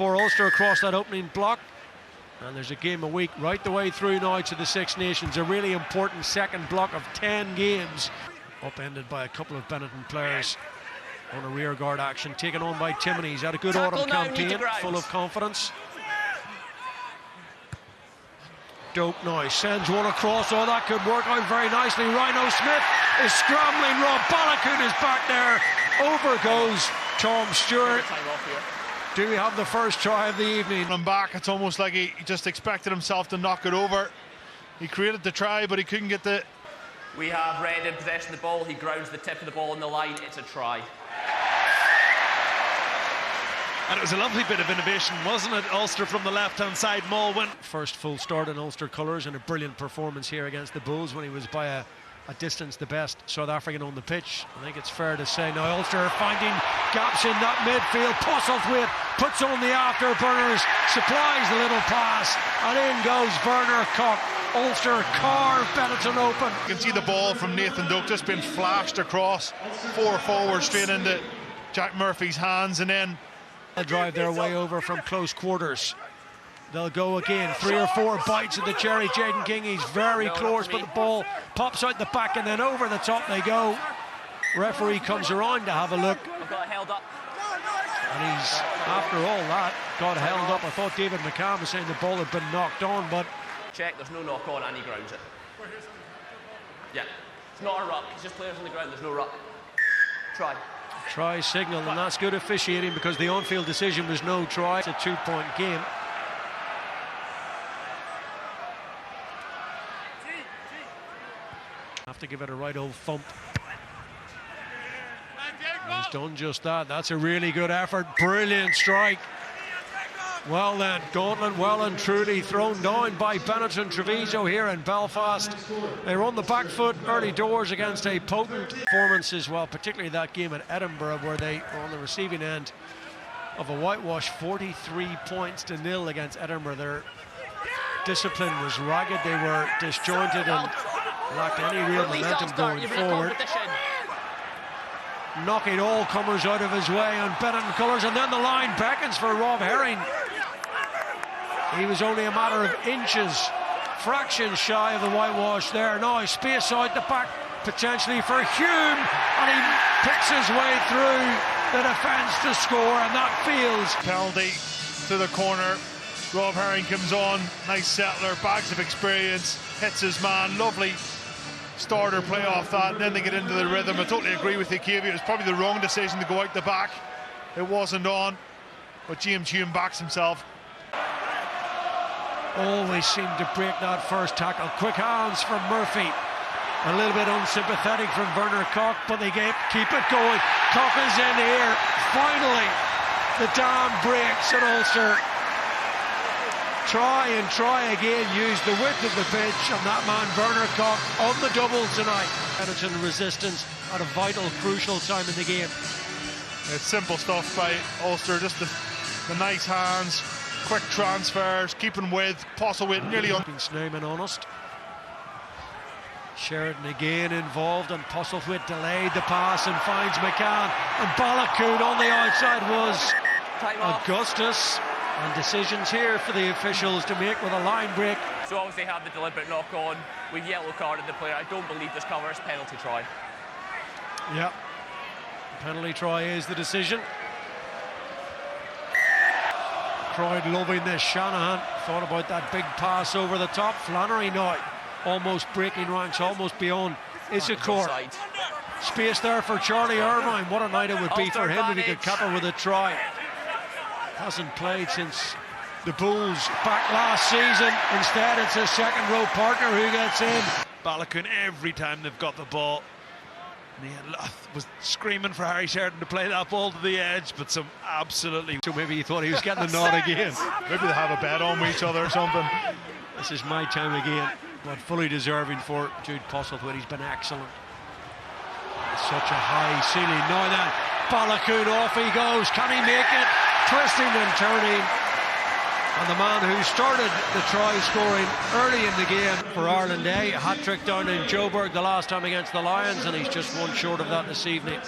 for Ulster across that opening block. And there's a game a week right the way through now to the Six Nations. A really important second block of 10 games. Upended by a couple of Benetton players on a rearguard action. Taken on by Timoney. He's had a good autumn campaign, full of confidence. Dope now, sends one across. Oh, that could work out very nicely. Rhino Smith is scrambling. Rob Balakoon is back there. Over goes Tom Stewart. Do we have the first try of the evening? I'm back. It's almost like he just expected himself to knock it over. He created the try, but he couldn't get the... We have Red in possession of the ball. He grounds the tip of the ball on the line. It's a try. And it was a lovely bit of innovation, wasn't it? Ulster from the left-hand side. Maul went. First full start in Ulster colours, and a brilliant performance here against the Bulls when he was by a distance the best South African on the pitch. I think it's fair to say now Ulster finding gaps in that midfield. Postlethwaite puts on the afterburners, supplies the little pass, and in goes Werner Koch. Ulster carve Benetton open. You can see the ball from Nathan Doak just been flashed across, 4 forward straight into Jack Murphy's hands, and then they'll drive their way over from close quarters. They'll go again, 3 or 4 bites of the cherry. Jaden King, he's very close, but the ball pops out the back and then over the top they go. Referee comes around to have a look. And he's, after all that, got held up. I thought David McCann was saying the ball had been knocked on, but... Check, there's no knock on and he grounds it. Yeah, it's not a ruck, it's just players on the ground, there's no ruck. Try. Try signal, and that's good officiating because the on-field decision was no try. It's a 2-point game. Have to give it a right old thump. He's done just that. That's a really good effort. Brilliant strike. Well then, gauntlet well and truly thrown down by Benetton Treviso here in Belfast. They were on the back foot early doors against a potent performance as well, particularly that game at Edinburgh where they were on the receiving end of a whitewash, 43 points to 0 against Edinburgh. Their discipline was ragged, they were disjointed and lacked any real momentum going forward. Knocking all comers out of his way on Benetton colours, and then the line beckons for Rob Herring. He was only a matter of inches, fractions shy of the whitewash there. Now space out the back potentially for Hume, and he picks his way through the defence to score, and that feels. Penalty to the corner. Rob Herring comes on, nice settler, bags of experience, hits his man, lovely starter play off that, and then they get into the rhythm. I totally agree with you, Kavy. It was probably the wrong decision to go out the back. It wasn't on, but James Hume backs himself. Always seemed to break that first tackle. Quick hands from Murphy. A little bit unsympathetic from Werner Koch, but they keep it going. Koch is in here. Finally, the dam breaks at Ulster. Try and try again, use the width of the pitch, and that man Werner Koch on the double tonight. Benetton resistance at a vital, crucial time in the game. It's simple stuff by Ulster, just the nice hands, quick transfers, keeping with Postlethwaite nearly on. Snowman honest. Sheridan again involved, and Postlethwaite delayed the pass and finds McCann, and Balakoon on the outside was Augustus. And decisions here for the officials to make with a line break. So obviously had the deliberate knock on. We've yellow carded the player. I don't believe this covers. Penalty try. Yeah. Penalty try is the decision. Crowd loving this. Shanahan thought about that big pass over the top. Flannery now almost breaking ranks, almost beyond Issacourt. Space there for Charlie Irvine. What a night it would be for him if he could cap it with a try. Hasn't played since the Bulls back last season. Instead, it's a second row partner who gets in. Balakoon, every time they've got the ball, and he was screaming for Harry Sheridan to play that ball to the edge, but some absolutely... So maybe he thought he was getting the nod again. Maybe they have a bet on each other or something. This is my time again, but fully deserving for Jude Postlethwaite. He's been excellent. It's such a high ceiling. Now then, Balakoon, off he goes. Can he make it? Twisting and turning, and the man who started the try scoring early in the game for Ireland A, a hat-trick down in Joburg the last time against the Lions, and he's just one short of that this evening.